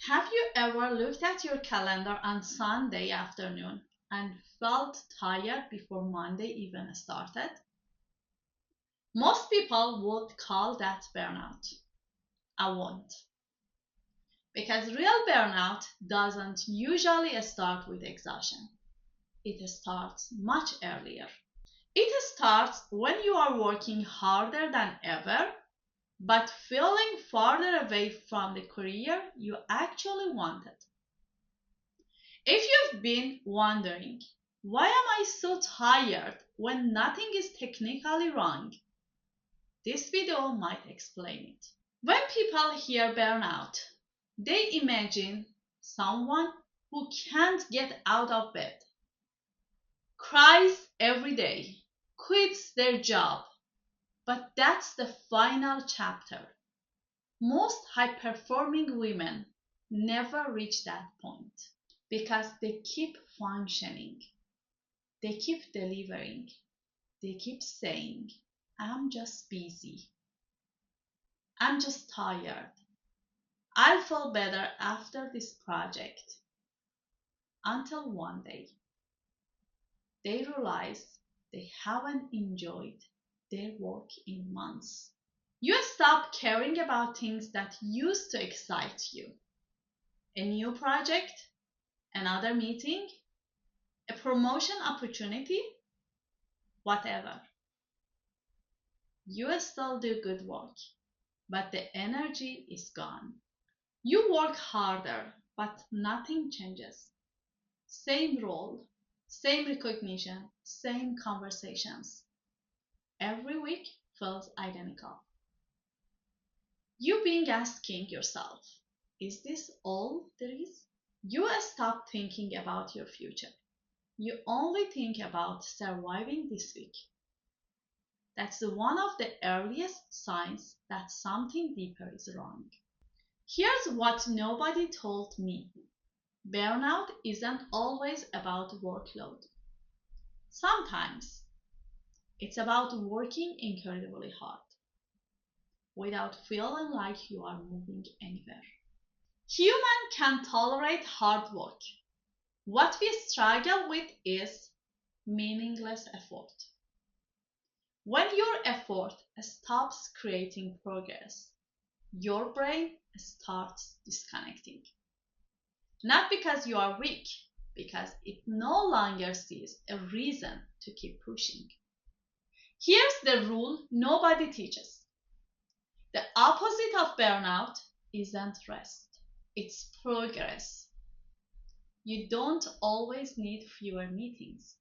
Have you ever looked at your calendar on Sunday afternoon and felt tired before Monday even started? Most people would call that burnout. I won't. Because real burnout doesn't usually start with exhaustion. It starts much earlier. It starts when you are working harder than ever, but feeling farther away from the career you actually wanted. If you've been wondering, why am I so tired when nothing is technically wrong? This video might explain it. When people hear burnout, they imagine someone who can't get out of bed, cries every day, quits their job. But that's the final chapter. Most high-performing women never reach that point because they keep functioning, they keep delivering, they keep saying, I'm just busy, I'm just tired, I'll feel better after this project. Until one day, they realize they haven't enjoyed their work in months. You stop caring about things that used to excite you. A new project, another meeting, a promotion opportunity, whatever. You still do good work, but the energy is gone. You work harder, but nothing changes. Same role, same recognition, same conversations. Every week feels identical. You being asking yourself, is this all there is? You stop thinking about your future. You only think about surviving this week. That's one of the earliest signs that something deeper is wrong. Here's what nobody told me. Burnout isn't always about workload. Sometimes it's about working incredibly hard without feeling like you are moving anywhere. Humans can tolerate hard work. What we struggle with is meaningless effort. When your effort stops creating progress, your brain starts disconnecting. Not because you are weak, because it no longer sees a reason to keep pushing. Here's the rule nobody teaches. The opposite of burnout isn't rest, it's progress. You don't always need fewer meetings.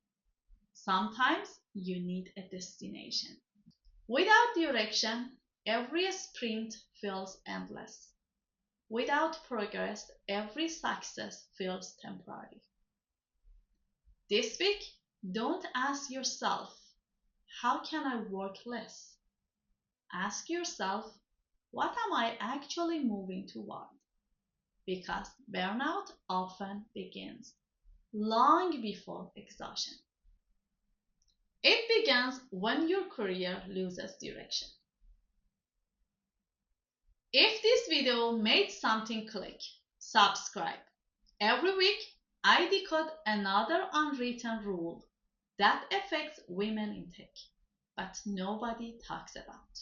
Sometimes you need a destination. Without direction, every sprint feels endless. Without progress, every success feels temporary. This week, don't ask yourself, how can I work less? Ask yourself, what am I actually moving toward? Because burnout often begins long before exhaustion. It begins when your career loses direction. If this video made something click, subscribe. Every week, I decode another unwritten rule that affects women in tech, but nobody talks about.